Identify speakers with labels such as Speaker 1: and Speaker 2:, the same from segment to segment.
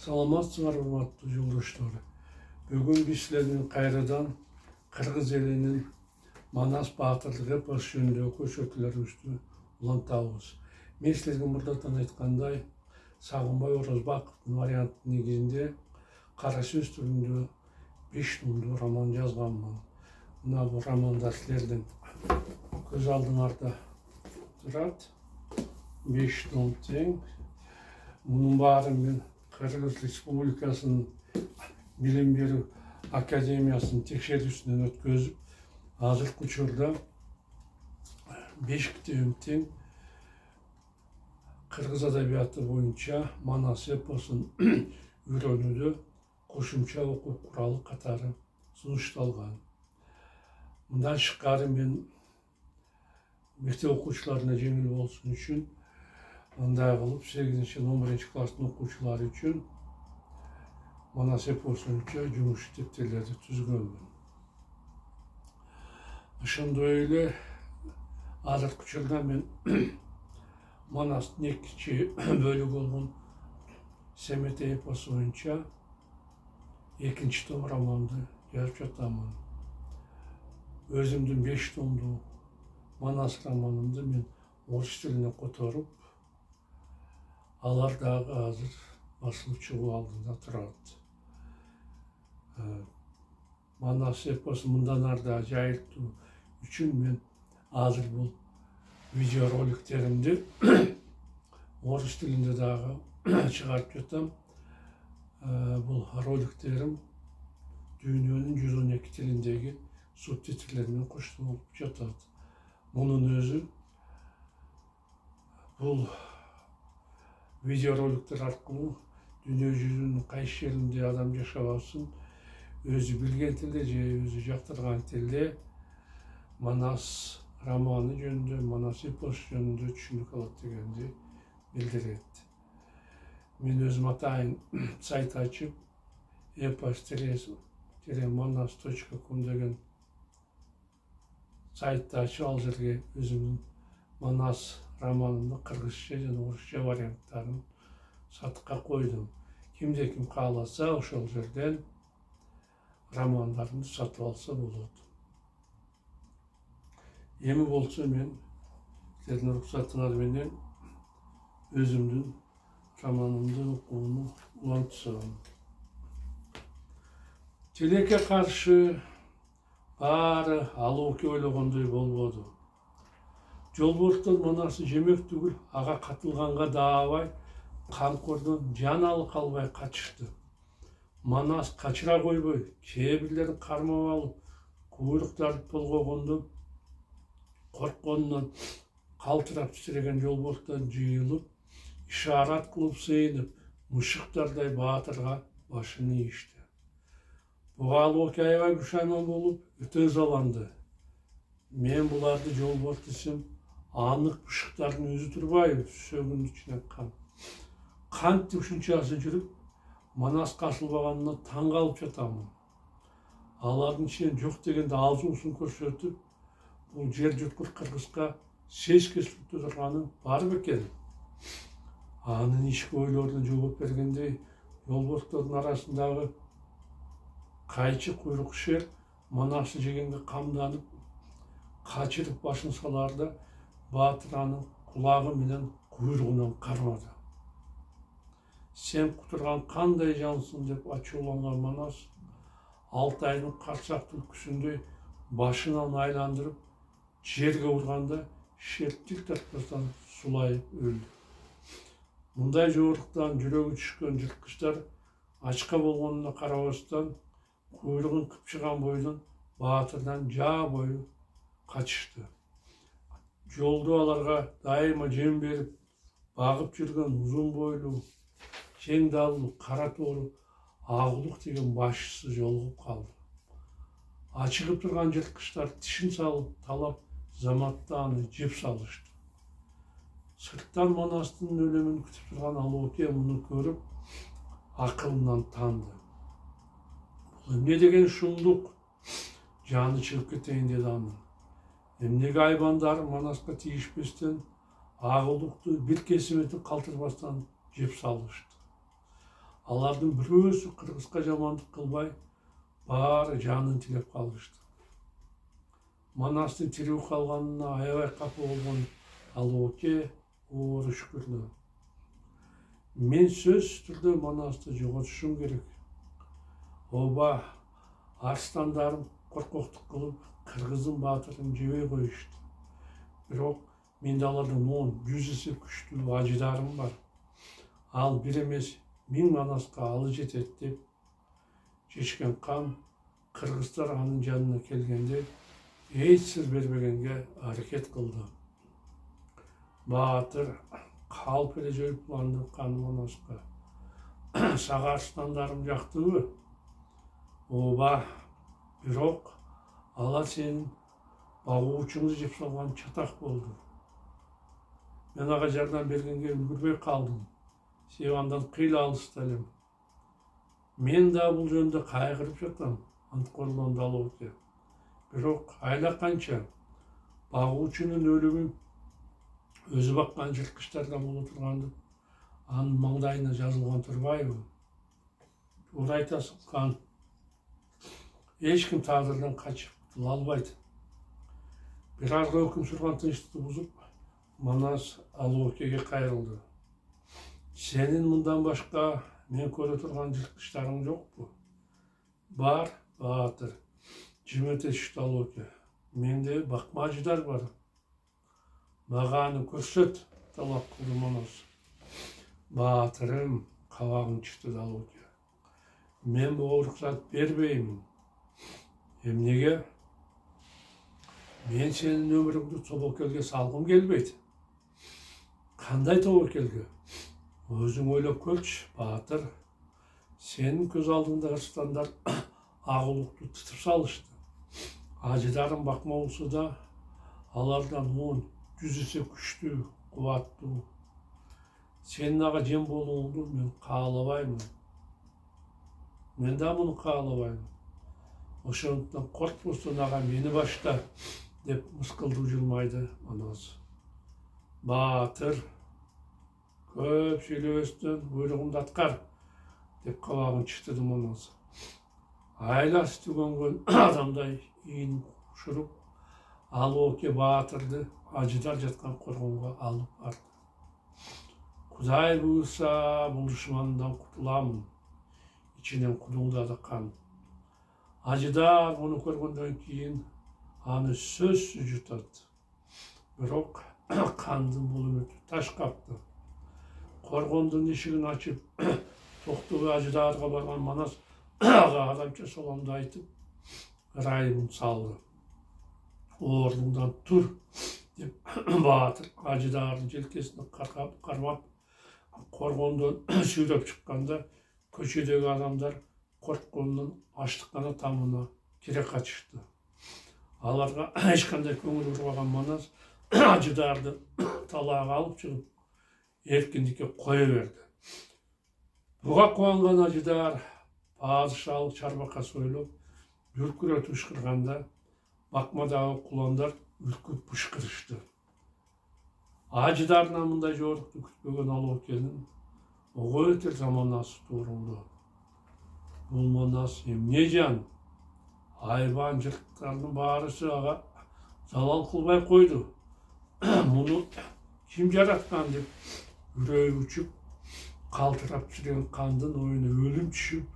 Speaker 1: Саламатсыңар, урматтуу жолдоштор. Бүгүн биз силердин кайрадан кыргыз элинин Манас баатырлык эпосу жөнүндө көрсөтүүлөрүбүздү улантабыз. Мен силерге мурдатан айткандай, Сагынбай Орозбаковдун варианттын негизинде кара сөз түрүндө 5 томдуу роман жазганмын. Мына бул романдар силердин көз алдыңарда турат. 5 том тең. Мунун баарын мен Кыргыз Республикасынын Билим берүү академиясынын текшерүүсүнөн өткөзүп, азыркы учурда 5 китебим тең кыргыз адабияты боюнча Манас эпосун үйрөнүүдө кошумча окуу куралы катары сунушталган. Мындан тышкары мен мектеп окуучуларына жеңил болсун үчүн андай кылып 8-11 класстын окуучулары үчүн Манас эпосу боюнча жумуш дептерлерди түзгөнмүн. Ошондой эле азыркы учурда мен Манастын экинчи бөлүгү болгон Семетей эпосу боюнча экинчи том романды жазып жатамын. Өзүмдүн 5 томдуу Манас романымды мен орус тилине которуп, алар дагы азыр басылып чыгуу алдында турат. Манас эпосу мындан ары да жайылтуу үчүн мен азыр бул видеороликтеримди орус тилинде дагы чыгарып жатам. Бул роликтерим дүйнөнүн 112 тилиндеги субтитрлер менен коштолуп жатат. Мунун өзү бул видеороликтер аркылуу дүйнө жүзүнүн кайсы жеринде адам жашап алсын, өзү билген тилде же өзү жактырган тилде Манас романы жөнүндө, Манас эпосу жөнүндө түшүнүк алат дегенди билдирет. Мен өзүм атайын сайт ачып, epos-manas.com деген сайтты ачып, ал жерге өзүмдүн Манас романымды кыргызча жана орусча варианттарын сатыкка койдум. Кимде ким кааласа, ошол жерден романдарымды сатып алса болот. Эми болсо мен силердин уруксатыңар менен өзүмдүн романымды окууну улантсам. Тилекке каршы баары алууке ойлогондой болбоду. Жолборстон Манасы жемек түгүл, ага катылганга даабай, камкордон жаналы калбай качышты. Манас качыра койбой, кээ бирлерин кармап алып, куйруктарды болгогондо коркконунан калтырап титиреген жолборстон жыйылып, ишарат кылып сыйынып, мышыктардай баатырга башын ийишти. Буга окуяга пушайман болуп, өтө ызаланды. Мен буларды жолборст десем, анық мышыктардын өзү турбайбы, сөгүндүн ичине кан. Кантип ушунчасы жүрүп, Манаска асылбаганына таң калып жатамын. Алардын ичинен жок дегенде азуусун көрсөтүп, бул жер жуткур кыргызга сез кесилип турганы бар бекен? Анын ички ойлоруна жооп бергендей, жолборсттордун арасындагы кайчы куйрук шер Манасты жегенге камданып, качырып башын саларда, баатыр анын кулагы менен куйругунан кармады. Сен кутурган кандай жансың деп ачууланган Манас, Алтайдын карсак түлкүсүндөй башынан айландырып, жерге урганда шер тил тартпастан сулайып өлдү. Мындай жооруктан жүрөгү түшкөн жырткычтар ачка болгонуна карабастан, куйругун кыпчыган бойдон баатырдан жаа бою качышты. Жолдо аларга дайыма жем берип, багып жүргөн узун бойлуу, кең даллуу, кара тоору Агулук деген башчысы жолугуп калды. Ачыгып турган жырткычтар тишин салып, талап, заматта аны жеп салышты. Сырттан Манастын өлүмүн күтүп турган Алооке муну көрүп, акылынан танды. Бул эмне деген шумдук? Жаны чыгып кетейин деди анын. Эмнеге айбандар Манаска тийишпестен Агулукту бир кесим этип калтырбастан жеп салышты. Алардын бирөөсү Кыргызга жамандык кылбай, баары жанын тилеп калышты. Манастын тирүү калганына аябай капа болгон Алооке оор шүкүрлөө. Мен сөзсүз түрдө Манасты жоготушум керек. Оба арстандарым коркоктук кылып, кыргыздын баатырын жебей коюшту. Бирок менде алардын 10-100 эсе күчтүү ажыдарым бар. Ал бир эмес 1000 Манаска алы жетет деп чечкен кам кыргыздар анын жанына келгенде эч сыр бербегенге аракет кылды. Баатыр калп эле жоюп уландырган Манаска. Сага арстандарым жактыбы? Ооба, бирок алар сенин багуучуңду жеп салган чатак болду. Мен ага жардам бергенге үлгүрбөй калдым. Себеби андан кыйла алыста элем. Мен да бул жөнүндө кайгырып жатам, анткорлонду Алооке. Бирок айла канча багуучунун өлүмү өзү баккан жылкычтардан боло турганды анын маңдайына жазылган турбайбы? Туура айтасың, кан. Эч ким тагдырдан качып кутула албайт. Бир арга өкүм сурган тынчтыкты бузуп, Манас Алоокеге кайрылды. Сенин мындан башка мен көрө турган жылкычтарың жокпу? Бар, Баатыр. Жиметешти Алооке. Менде бакма ажыдар бар. Мага аны көрсөт, талап кылды Манас. Баатырым, кабагын чыштырды Алооке. Мен буга уруксат бербеймин. Эмнеге? Мен сенин өмүрүңдү тобокелге салгым келбейт. Кандай тобокелге? Өзүң ойлоп көрчү, Баатыр. Сенин көз алдыңда арстандар агылукту тытып салышты. Ажыдарым бакма болсо да, алардан 10-100 эсе күчтүү, кубаттуу. Сенин ага жем болууңду мен каалабаймын. Мен да муну каалабайм. Ошондуктан коркпостон ага мени башта, деп мыскылдуу жылмайды Манас. Баатыр, көп сүйлөбөстөн буйругумду аткар, деп кабагын чыштырды Манас. Айласы түгөнгөн адамдай ийин ушуруп, Алооке Баатырды ажыдар жаткан коргонго алып барды. Кудай буйрса, бул душманымдан кутуламын. Ичинен кудуңдады кан. Ажыдар муну көргөндөн кийин аны сөзсүз жутат. Бирок кандын бул үмүтү таш капты. Коргондун ишигин ачып, токтогой ажыдарга барган Манас ага адамча саламды айтып, ырайымын салды. Ордуңдан тур, деп Баатыр ажыдардын желкесине кармап, коргондон сүйрөп чыкканда, көчөдөгү адамдар корккондон аштыктан тамына кире качышты. Аларга эч кандай көңүл бурбаган Манас ажыдарды талаага алып чыгып, эркиндикке кое берди. Буга кубанган ажыдар падышалык чарбакка сойлоп, бүркүрөтүп ышкырганда, бакмадагы куландар үркүп бышкырышты. Ажыдарынан мындай жорукту күтпөгөн Алоокенин ого өтөр Манасы туурулду. Бул Манас эмне жан? Айбан жыртыктардын баарысы ага залал кылбай койду. Муну ким жараткан деп үрөйү учуп, калтырап жүрген кандын оюна өлүм түшүп,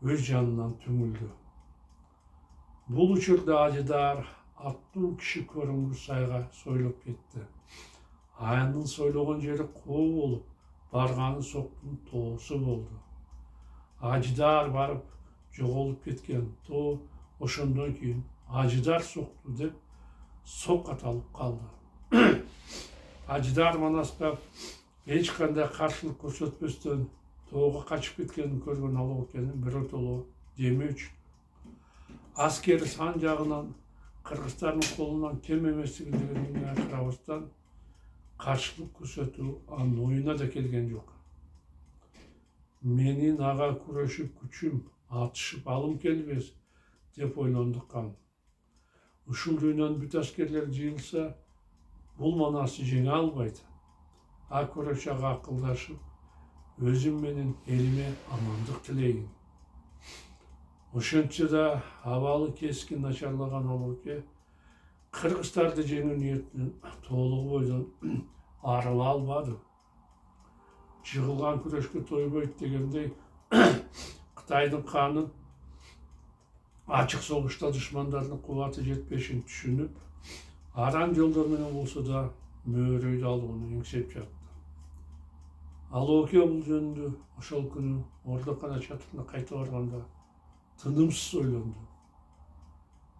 Speaker 1: өз жанынан түңүлдү. Бул учурда ажыдар аттуу киши көрүнгү сайга сойлоп кетти. Анын сойлогон жери коо болуп, барганы соктун тоосу болду. Ажыдар барып жоголуп кеткен тоо ошондон кийин ажыдар сокту деп сок аталып калды. Ажыдар Манаска эч кандай каршылык көрсөтпөстөн тоого качып кеткенин көргөн Алоокенин биротоло деми үчүн аскери сан жагынан кыргыздардын колунан кем эместигине карабастан каршылык көрсөтүү анын оюна да келген жок. Менин ага күрөшүп күчүм, атышып алым келбес, деп ойлонду кан. Ушул дүйнөнүн бүт аскерлери жыйылса, бул Манасты жеңе албайт. А күрөш ага акылдашып, өзім менен еліме амандық тілейін. Ошентсе да абалы кескин начарлаган Алоке кыргыздарды жеңүү ниетин толугу бойдон арыла албады. Жығылған күрөшкө тойбойт дегендей Кытайдын канын ачык согушта душмандардын кубаты жетпешин түшүнүп, аран жолдор менен болсо да мөөрөйдү алууну эңсеп жатты. Алоке бул жөнүндө ошол күнү Ордокана чатырына кайта барганда тынымсыз ойлонду.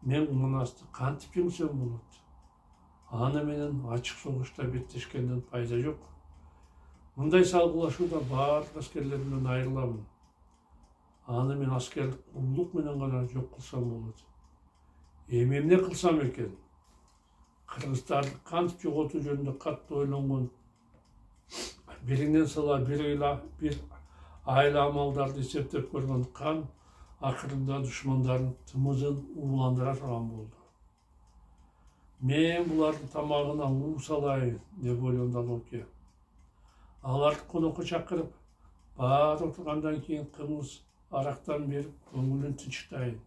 Speaker 1: Мен Манасты кантип жеңсем болот? Аны менен ачык согушта беттешкенден пайда жок. Мындай салгылашууда баардык аскерлер менен айрыламын. Аны мен аскерлик улук менен гана жок кылсам болот. Эми эмне кылсам экен? Кыргыздарды кантип жоготуу жөнүндө катты ойлонгон. Бириңден сала бир айла амалдарды эсептеп көргөн Кан акырында душмандардын тымызын ууландыра турган болду. Мен булардын тамагына уу салайын деп ойлонду Алоке. Аларды конокко чакырып, баары отургандан кийин кымыз арактан берип, көңүлүн тынчтайын.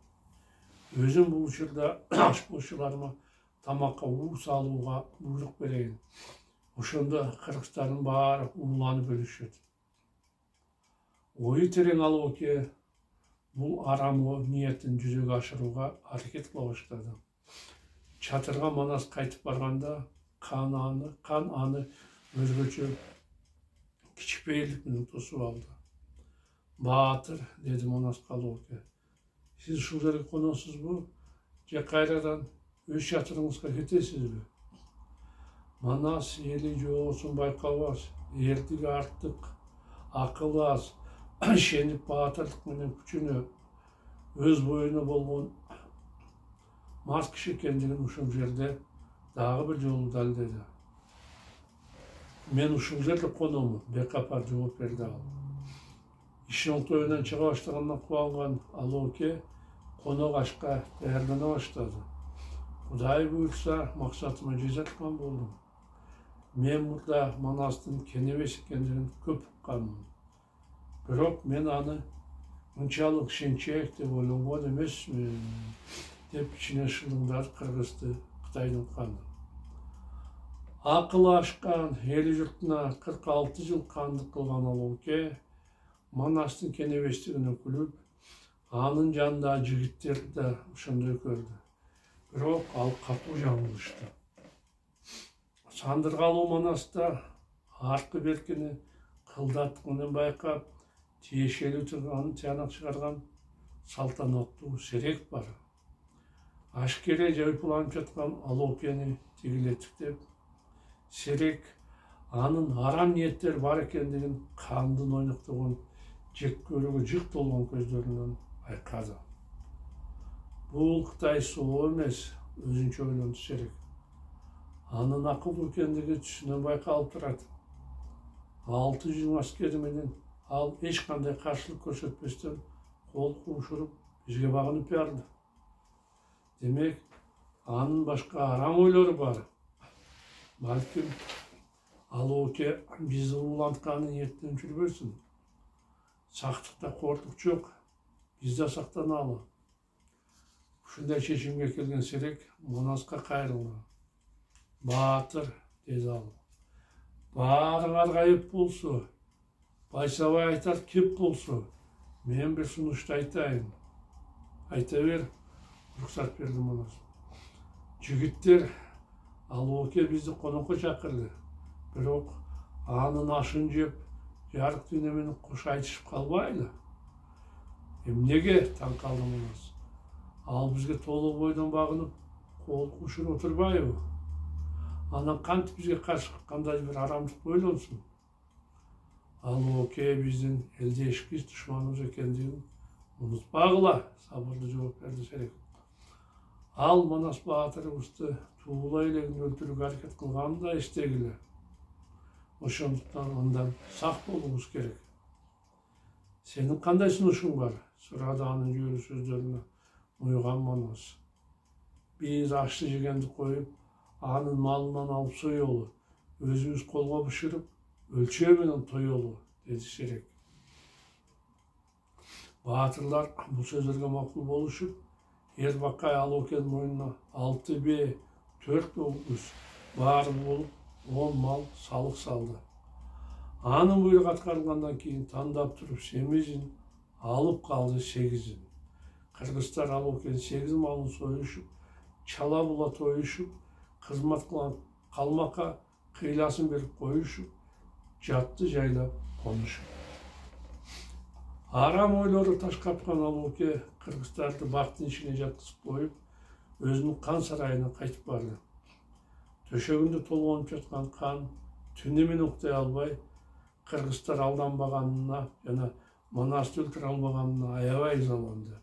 Speaker 1: Өзүм бул учурда ашпоочуларыма тамакка уу салууга буйрук берейин. Ошондо кыргыздардын баары ууланып өлүшөт. Ою терең Алоке бул арам ниетин жүзөгө ашырууга аракет кыла баштады. Чатырга Манас кайтып барганда Кан аны өзгөчө кичпейрлик менен тосуп алды. Баатыр, деди Манаска Алоке, сиз ушул жерге коносузбу? Же кайрадан өз чатырыңызга кетесизби? Манас эли жоосун байкабас, эрдиги артык, акылы аз, ишенип баатырлык менен күчүнө, өз боюна болгон мас киши экендигин ушул жерде дагы бир жолу далилдеди. Мен ушул жерде кономун, бекапар жооп берди ал. Ишин тоюнан чыга баштагандан кубанган Алоке конок ашка даярдана баштады. Кудай буйрса, максатыма жеткан болдум. Мен мурда Манастын кенебес экендигин көп укканмын. Бирок мен аны мынчалык ишенчээк деп ойлонгон эмесмин, деп ичине шылыңдады кыргызды Кытайдын Каны. Акылы ашкан, эли журтуна 46 жыл кандык кылган Алоке Манастын кенебестигине күлүп, анын жанындагы жигиттерди да ошондой көрдү. Бирок ал катуу жаңылышты. Сандыргалуу Манаста аркы беркини кылдаттык менен байкап, тиешелүү турганын тыянак чыгарган салтанаттуу Серек бар. Ашкере жайпуланып жаткан Алокени тигилетиктеп, Серек анын арам ниеттер бар экендигин кандын ойноктогон жек көрүүгө жык толгон көздөрүнөн байкады. Бул Кытай соо эмес, өзүнчө ойлонду Серек. Анын акылдуу экендиги түсүнөн байкалып турат. 600 аскери менен ал эч кандай каршылык көрсөтпөстөн кол куушуруп бизге багынып барды. Демек, анын башка арам ойлору бар. Балким Алоке бизди уулантканы ниеттен жүрбөсүн. Сактыкта коорлук жок, биз да сактаналы. Ушундай чечимге келген Серек Манаска кайрылды. Баатыр, деди ал. Баарыңарга эп болсо, байсабай айтар кеп болсо, мен бир сунушту айтайын. Айта бер, уруксат берди Манас. Жигиттер Алоке бизди конокко чакырды. Бирок анын ашын жеп, жарык дүйнө менен кош айтышып калбайлы. Эмнеге? Таң калды Манас. Ал бизге толук бойдон багынып, кол кушуп отурбайбы? Анан кантип бизге каршы кандай бир арамдык ойлонсун? Алоке биздин элде эшкис душманыбыз экендигин унутпагыла, сабырдуу жооп берди Серек. Ал Манас баатырыбызды туула элегин өлтүрүүгө аракет кылганын да эстегиле. Ошондуктан андан сак болуңуз керек. Сенин кандай сунушуң бар? Сурады анын жүйөлүү сөздөрүнө уйган Манас. Биз ашты жегенди коюп, анын малынан алып соелу, өзүбүз колго бышырып, өлчөө менен тоелу, dedi Şerek. Baatırlar bu sözlerge makul boluşup, Erbakay Aloke'nin moyununa 6B, 4 okuz var bolup 10 mal salık saldı. Anın buyruk atkarılgandan keyin tandap turup Semizin alıp kaldı 8'in. Kırgızlar Aloke'nin 8 malın soyuşup, çala bula toyuşup, kızmat kılan kalmaka kıylasın berip koyuşup, jattı jaylap konuşup. Aram oyları taş kapkan Aloke Kırgızlardı baktın içine jatkısıp koyup, özünün kan sarayına kayıp bardı. Töşөгүндө толгонуп жаткан кан түнүмен уктай албай, кыргыздар алданбаганына жана Манасты өлтүрө албаганына аябай ызаланды.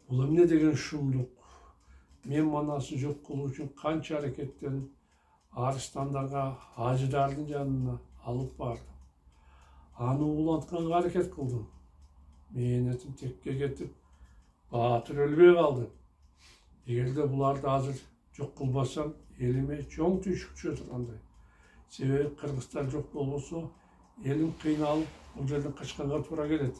Speaker 1: Бул эмне деген шумдук? Мен Манасты жок кылуу үчүн канча аракеттенип, арыстандарга ажыдардын жанына алып бардым. Аны улантканга аракет кылдым. Мээнетим текке кетип, баатыр өлбөй калды. Эгерде буларды азыр жок кылбасам, элиме чоң түйшүк түшө тургандай. Себеби кыргыздар жок болбосо, элим кыйналып, бул жерден качканга туура келет.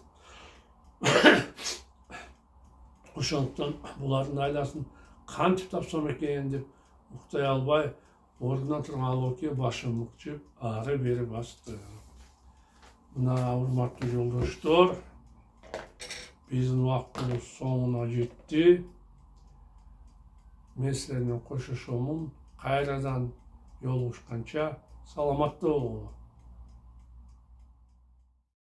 Speaker 1: Ошондуктан булардын айласын кантип тапсам экен деп уктай албай, ордунан турган Алоке башын мыкчып, ары бери басты. Мына урматтуу жолдоштор, биздин убактыбыз соңуна жетти. Мен силер менен коштошомун. Кайрадан жолугушканча саламатта болуңар.